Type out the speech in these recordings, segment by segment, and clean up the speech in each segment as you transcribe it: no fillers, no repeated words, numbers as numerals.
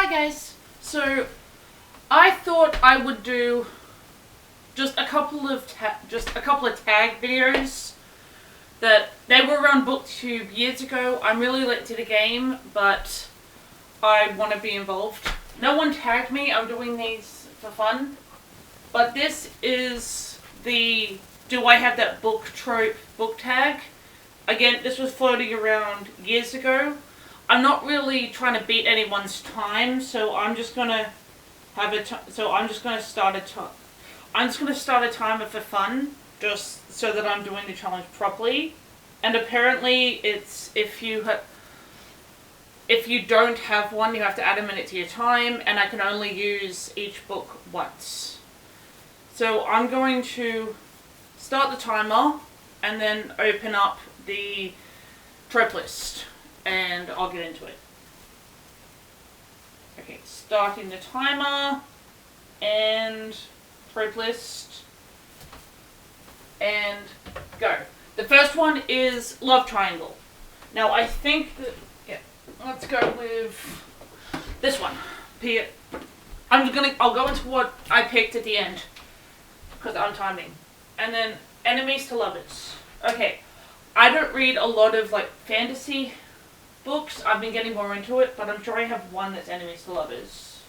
Hi guys. So I thought I would do just a couple of tag videos that they were around BookTube years ago. I'm really late to the game, but I want to be involved. No one tagged me. I'm doing these for fun. But this is the do I have that book trope book tag? Again, this was floating around years ago. I'm not really trying to beat anyone's time, so I'm just gonna have I'm just gonna start a timer for fun, just so that I'm doing the challenge properly. And apparently, it's if you don't have one, you have to add a minute to your time, and I can only use each book once. So I'm going to start the timer, and then open up the trope list. And I'll get into it. Okay, starting the timer and trope list and go. The first one is love triangle. Now I think that let's go with this one. I'll go into what I picked at the end because I'm timing. And then enemies to lovers. Okay, I don't read a lot of fantasy books. I've been getting more into it, but I'm sure I have one that's enemies to lovers.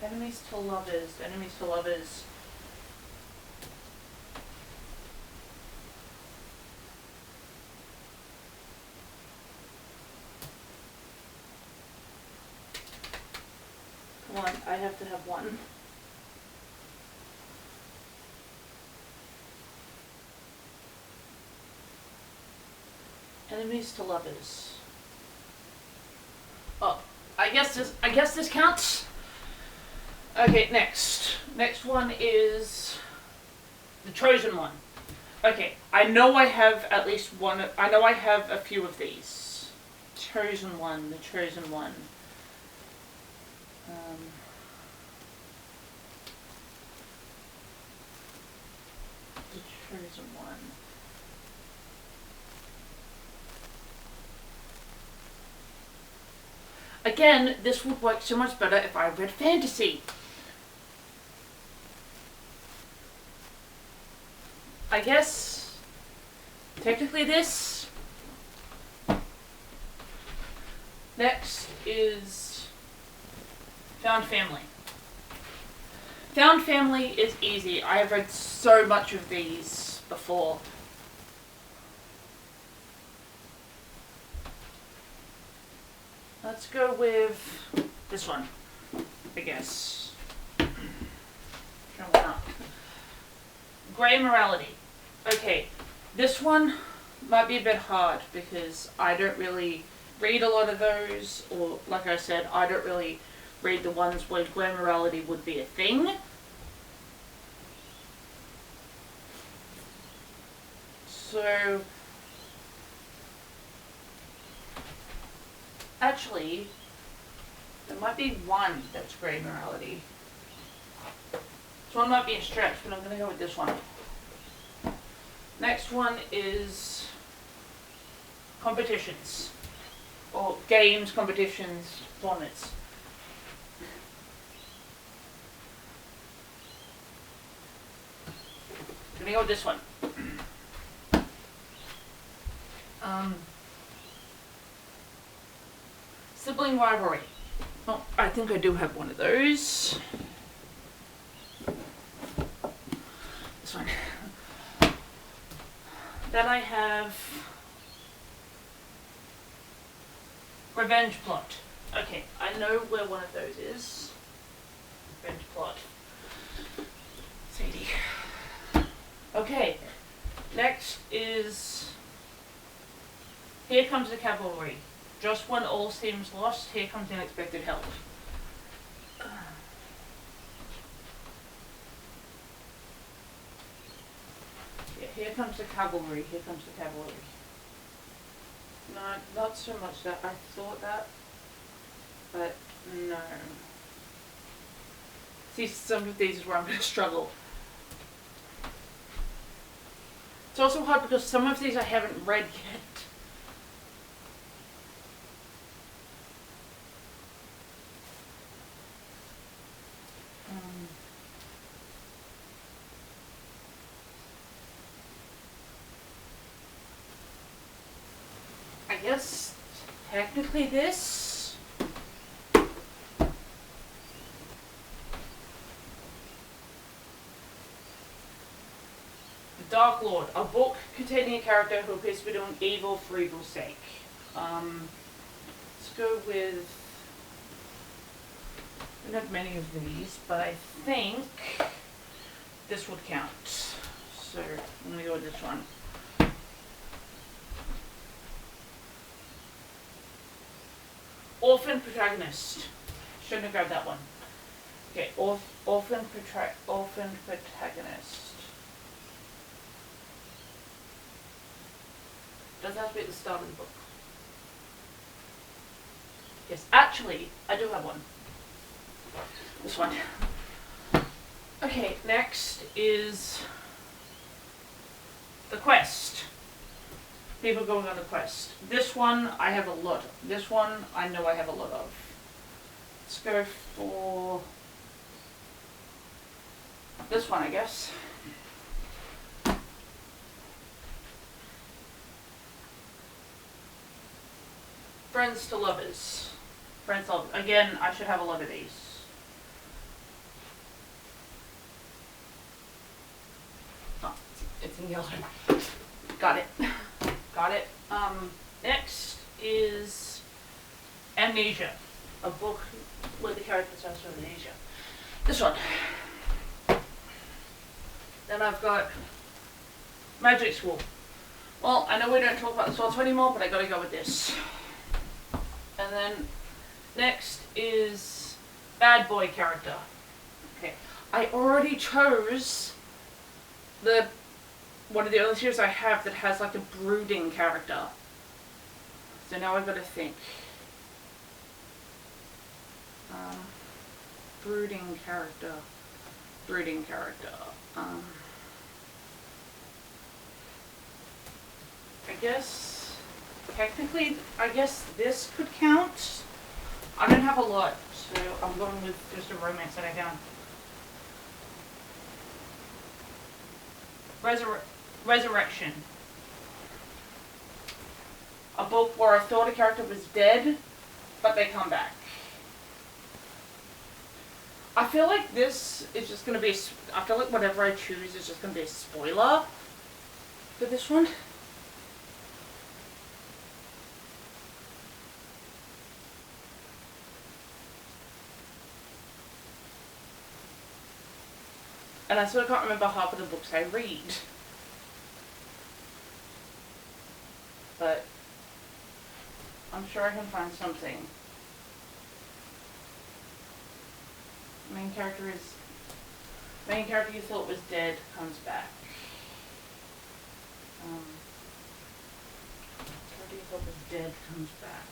Enemies to lovers. Come on, I have to have one. Enemies to lovers. Oh, I guess this counts. Okay, next. Next one is the chosen one. Okay, I know I have at least one. I know I have a few of these. The chosen one. The chosen one. Again, this would work so much better if I read fantasy. I guess, technically this. Next is Found Family. Found Family is easy. I have read so much of these before. Let's go with this one, I guess. Grey Morality. Okay, this one might be a bit hard because I don't really read a lot of those, or like I said, I don't really read the ones where grey morality would be a thing. So actually, there might be one that's grey morality. This one might be a stretch, but I'm going to go with this one. Next one is competitions. Or games, competitions, tournaments. I'm going to go with this one. Sibling rivalry. Oh, I think I do have one of those. This one. Then I have revenge plot. Okay, I know where one of those is. Revenge plot. Sadie. Okay, next is Here Comes the Cavalry. Just when all seems lost, here comes unexpected help. Yeah, here comes the cavalry. Here comes the cavalry. No, not so much that. I thought that, but no. See, some of these is where I'm going to struggle. It's also hard because some of these I haven't read yet. guess technically this. The Dark Lord, a book containing a character who appears to be doing evil for evil's sake. Let's go with... I don't have many of these, but I think this would count. So I'm going to go with this one. Orphan protagonist. Shouldn't have grabbed that one. Okay, orphan protagonist. Does have to be at the start of the book. Yes, actually, I do have one. This one. Okay, next is the quest. People going on the quest. This one I have a lot. This one I know I have a lot of. Let's go for this one, I guess. Friends to lovers. Friends to lovers. Again, I should have a lot of these. Oh, it's in yellow. Got it. Got it. Next is Amnesia. A book where the character starts with amnesia. This one. Then I've got Magic School. Well, I know we don't talk about the sorts anymore, but I gotta go with this. And then next is Bad Boy character. Okay. I already chose one of the other series I have that has like a brooding character. So now I've got to think. Brooding character. Brooding character. I guess, technically, I guess this could count. I don't have a lot, so I'm going with just a romance that I found. Resurrection. A book where I thought a character was dead, but they come back. I feel like this is just going to be, I feel like whatever I choose is just going to be a spoiler for this one. And I still can't remember half of the books I read. But I'm sure I can find something. Main character you thought was dead comes back. Character you thought was dead comes back.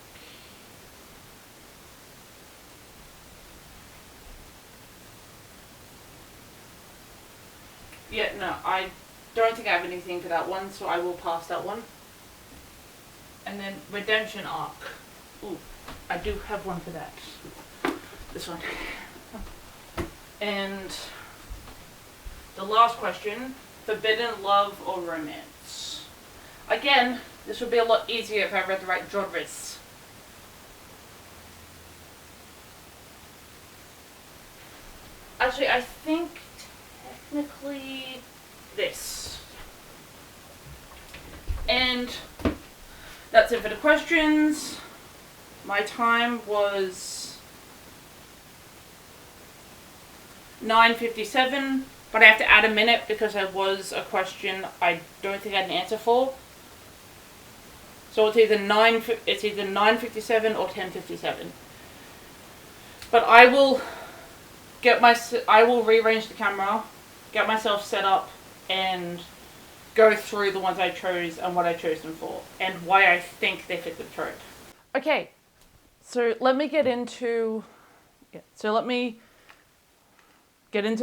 Yeah, no, I don't think I have anything for that one, so I will pass that one. And then Redemption Arc. Ooh, I do have one for that. This one. And the last question, Forbidden Love or Romance. Again, this would be a lot easier if I read the right genres. Actually, I think technically this. And that's it for the questions. My time was 9:57, but I have to add a minute because there was a question I don't think I had an answer for. So it's either 9:57 or 10:57. But I will rearrange the camera, get myself set up, and go through the ones I chose and what I chose them for, and why I think they fit the trope. Okay, so let me get into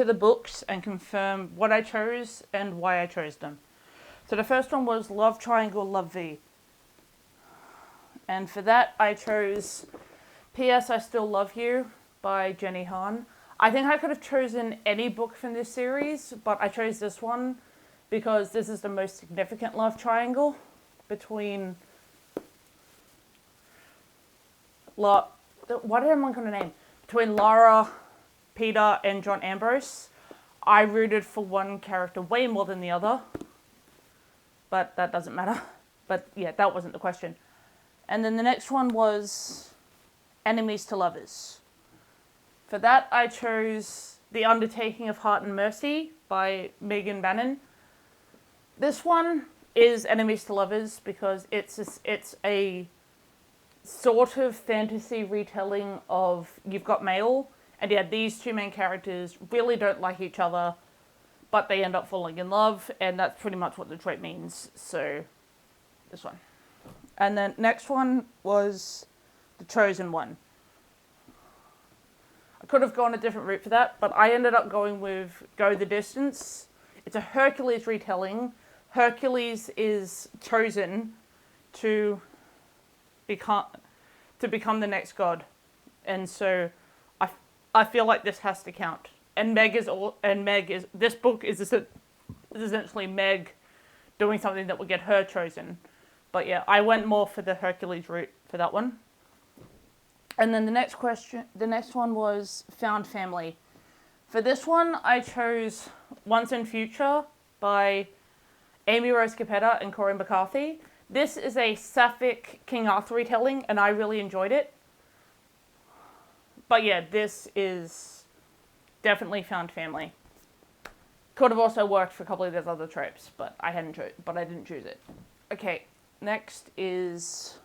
the books and confirm what I chose and why I chose them. So the first one was Love Triangle, Love V. And for that I chose P.S. I Still Love You by Jenny Han. I think I could have chosen any book from this series, but I chose this one because this is the most significant love triangle between what am I going to name? Between Lara, Peter, and John Ambrose, I rooted for one character way more than the other. But that doesn't matter. But yeah, that wasn't the question. And then the next one was enemies to lovers. For that, I chose The Undertaking of Heart and Mercy by Megan Bannon. This one is enemies to lovers because it's a sort of fantasy retelling of You've Got Mail. And yeah, these two main characters really don't like each other, but they end up falling in love, and that's pretty much what the trope means. So, this one. And then next one was The Chosen One. I could have gone a different route for that, but I ended up going with Go the Distance. It's a Hercules retelling. Hercules is chosen to become the next god, and so I feel like this has to count. And this book is essentially Meg doing something that will get her chosen. But yeah, I went more for the Hercules route for that one. And then the next one was Found Family. For this one, I chose Once and Future by Amy Rose Capetta and Corinne McCarthy. This is a sapphic King Arthur retelling, and I really enjoyed it. But yeah, this is definitely Found Family. Could have also worked for a couple of those other tropes, but I didn't choose it. Okay, next is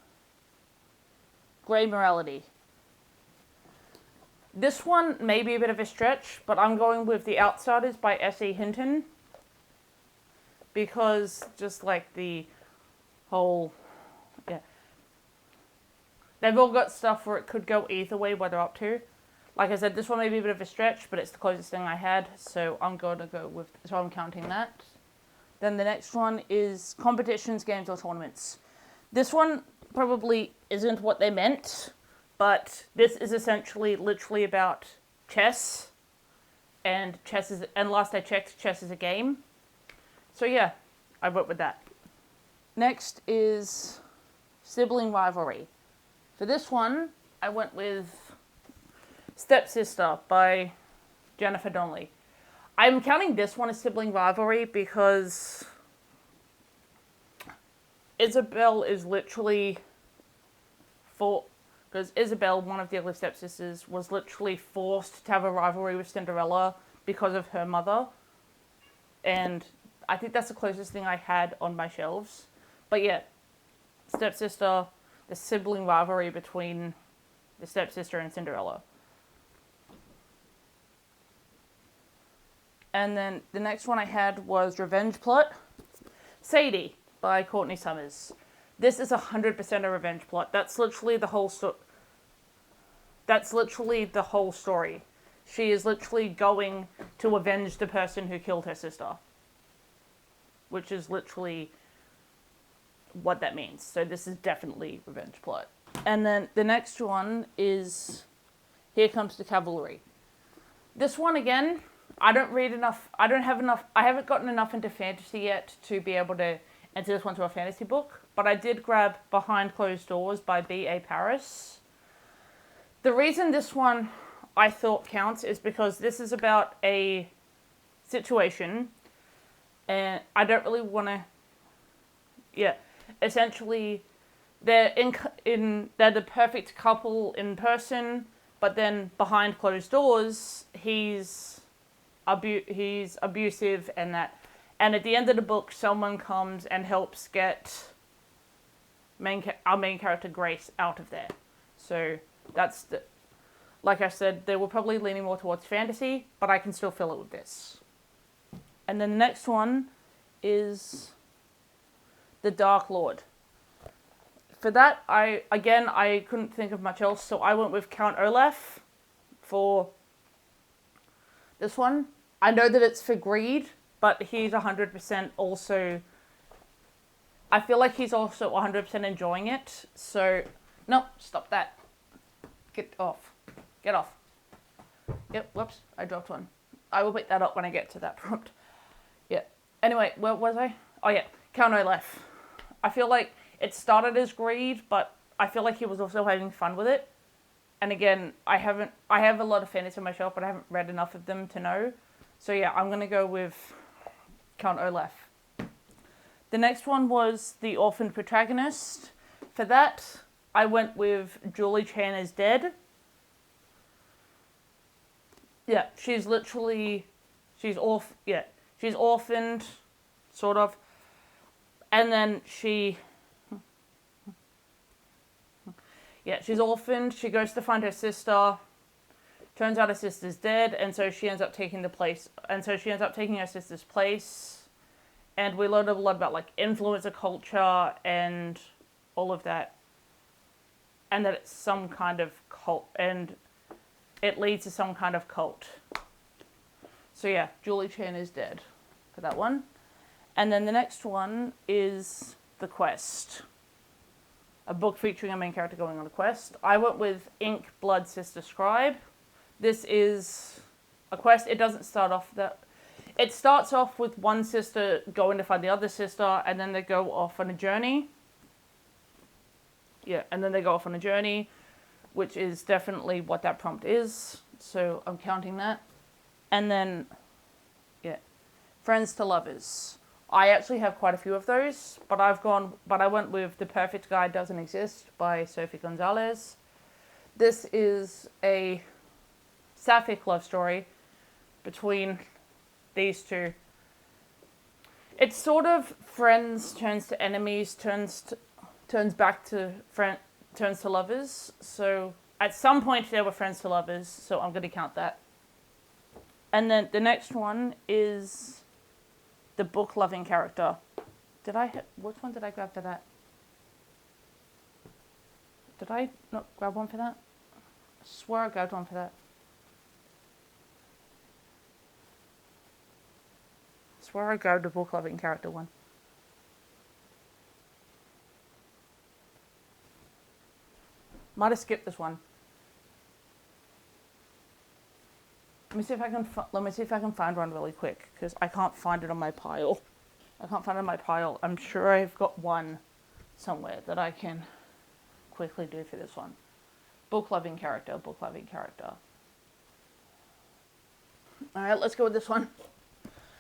Grey Morality. This one may be a bit of a stretch, but I'm going with The Outsiders by S.E. Hinton. Because just like the whole, yeah. They've all got stuff where it could go either way, what they're up to. Like I said, this one may be a bit of a stretch, but it's the closest thing I had, so I'm going to go with, so I'm counting that. Then the next one is Competitions, Games or Tournaments. This one probably isn't what they meant, but this is essentially literally about chess, and last I checked, chess is a game. So yeah, I went with that. Next is Sibling Rivalry. For this one, I went with Stepsister by Jennifer Donnelly. I'm counting this one as Sibling Rivalry because Isabel is literally because Isabel, one of the ugly stepsisters, was literally forced to have a rivalry with Cinderella because of her mother. And I think that's the closest thing I had on my shelves. But yeah, Stepsister, the sibling rivalry between the stepsister and Cinderella. And then the next one I had was Revenge Plot, Sadie by Courtney Summers. This is 100% a revenge plot. That's literally the whole story. She is literally going to avenge the person who killed her sister. Which is literally what that means. So this is definitely revenge plot. And then the next one is Here Comes the Cavalry. This one again, I haven't gotten enough into fantasy yet to be able to enter this one to a fantasy book, but I did grab Behind Closed Doors by B.A. Paris. The reason this one I thought counts is because this is about a situation, and I don't really want to, essentially, they're the perfect couple in person, but then behind closed doors, he's abusive and that. And at the end of the book, someone comes and helps get our main character Grace out of there. So that's like I said, they were probably leaning more towards fantasy, but I can still fill it with this. And then the next one is The Dark Lord. For that, I couldn't think of much else, so I went with Count Olaf for this one. I know that it's for greed, but he's 100% also... I feel like he's also 100% enjoying it, so... No, stop that. Get off. Get off. Yep, whoops, I dropped one. I will pick that up when I get to that prompt. Yeah. Anyway, where was I? Oh yeah, Count Olaf. I feel like it started as greed, but I feel like he was also having fun with it. And again, I have a lot of fantasy on my shelf, but I haven't read enough of them to know. So yeah, I'm going to go with Count Olaf. The next one was The Orphaned Protagonist. For that, I went with Julie Chan is Dead. Yeah, she's orphaned, sort of. And then she's orphaned. She goes to find her sister. Turns out her sister's dead, and so she ends up taking her sister's place. And we learned a lot about like influencer culture and all of that. And that it's some kind of cult, and it leads to some kind of cult. So yeah, Julie Chan is Dead for that one. And then the next one is The Quest, a book featuring a main character going on a quest. I went with Ink Blood Sister Scribe. This is a quest. It doesn't start off that. It starts off with one sister going to find the other sister, and then they go off on a journey. Yeah, and then they go off on a journey, which is definitely what that prompt is. So I'm counting that. And then, yeah, Friends to Lovers. I actually have quite a few of those, but I went with The Perfect Guy Doesn't Exist by Sophie Gonzalez. This is a sapphic love story between these two. It's sort of friends turns to enemies, turns back to turns to lovers. So at some point they were friends to lovers, so I'm going to count that. And then the next one is the book loving character. Which one did I grab for that? Did I not grab one for that? I swear I grabbed one for that. I swear I grabbed the book loving character one. Might have skipped this one. Let me see if I can find one really quick, because I can't find it on my pile. I'm sure I've got one somewhere that I can quickly do for this one. Book loving character. Alright, let's go with this one.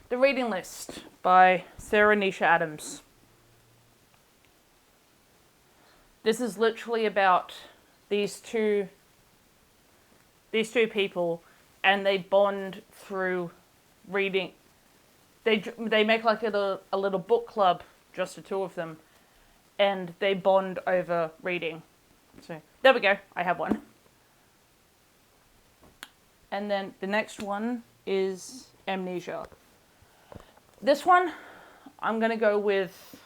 The Reading List by Sarah Nisha Adams. This is literally about these two people, and they bond through reading. They make like a little book club, just the two of them, and they bond over reading. So there we go, I have one. And then the next one is Amnesia. This one, I'm going to go with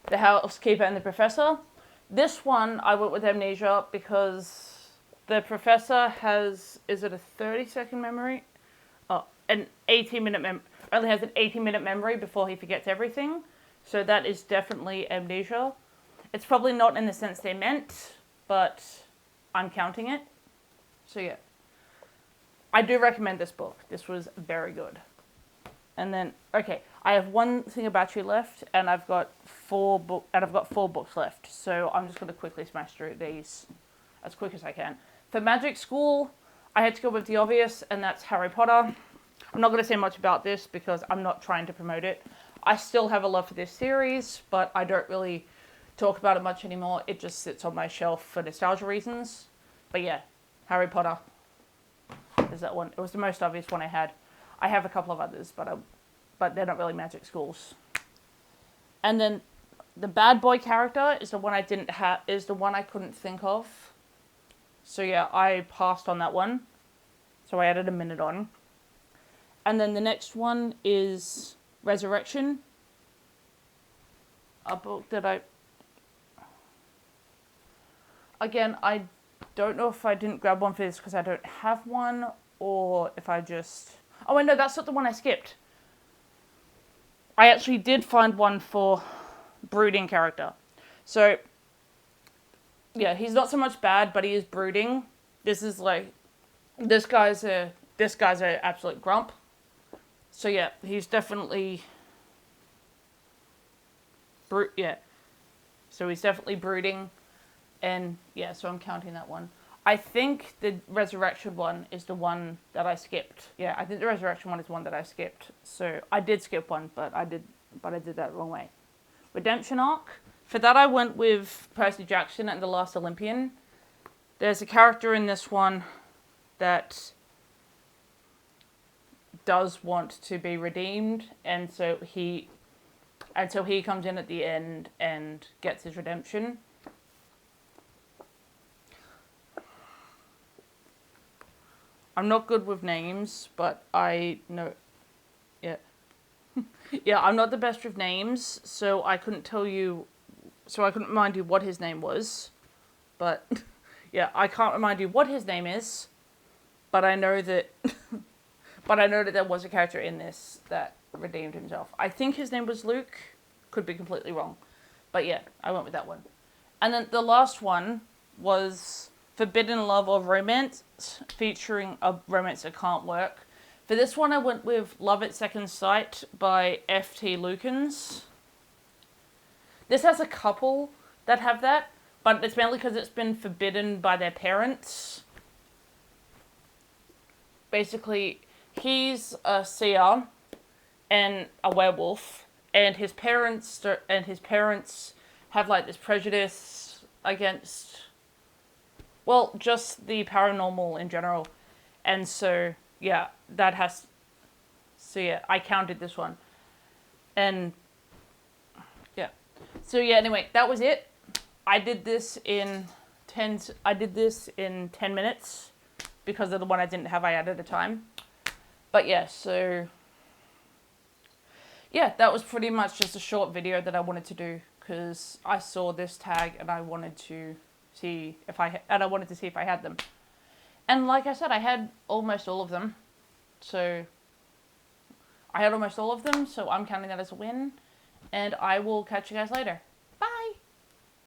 The Housekeeper and the Professor. This one, I went with Amnesia because the professor is it a 30-second memory? Oh, an 18-minute only has an 18-minute memory before he forgets everything. So that is definitely Amnesia. It's probably not in the sense they meant, but I'm counting it. So yeah. I do recommend this book. This was very good. And then, okay, I have one thing about you left, and I've got four books left. So I'm just going to quickly smash through these as quick as I can. For Magic School, I had to go with the obvious, and that's Harry Potter. I'm not going to say much about this because I'm not trying to promote it. I still have a love for this series, but I don't really talk about it much anymore. It just sits on my shelf for nostalgia reasons. But yeah, Harry Potter is that one. It was the most obvious one I had. I have a couple of others, but they're not really Magic Schools. And then the bad boy character is the one I couldn't think of. So yeah, I passed on that one. So I added a minute on. And then the next one is Resurrection. A book that I don't know if I didn't grab one for this because I don't have one, or if I just... Oh, wait, no, that's not the one I skipped. I actually did find one for brooding character. So, yeah, he's not so much bad, but he is brooding. This guy's an absolute grump. So yeah, he's definitely... So he's definitely brooding. And yeah, so I'm counting that one. I think the resurrection one is the one that I skipped. Yeah, I think the resurrection one is the one that I skipped. So I did skip one, but I did that wrong way. Redemption arc. For that, I went with Percy Jackson and the Last Olympian. There's a character in this one that does want to be redeemed, and so he comes in at the end and gets his redemption. I'm not good with names, but I know, yeah. Yeah, I'm not the best with names, so I couldn't remind you what his name was. But, yeah, I can't remind you what his name is, but I know that, there was a character in this that redeemed himself. I think his name was Luke, could be completely wrong. But yeah, I went with that one. And then the last one was Forbidden Love or Romance, featuring a romance that can't work. For this one, I went with Love at Second Sight by F.T. Lukens. This has a couple that have that, but it's mainly because it's been forbidden by their parents. Basically, he's a seer and a werewolf, and his parents have like this prejudice against, well, just the paranormal in general. And so, yeah, I counted this one. And, yeah. So, yeah, anyway, that was it. I did this in 10 minutes because of the one I didn't have, I added a time. But, yeah, so, yeah, that was pretty much just a short video that I wanted to do because I saw this tag and I wanted to see if I had them. And like I said, I had almost all of them. So I'm counting that as a win. And I will catch you guys later.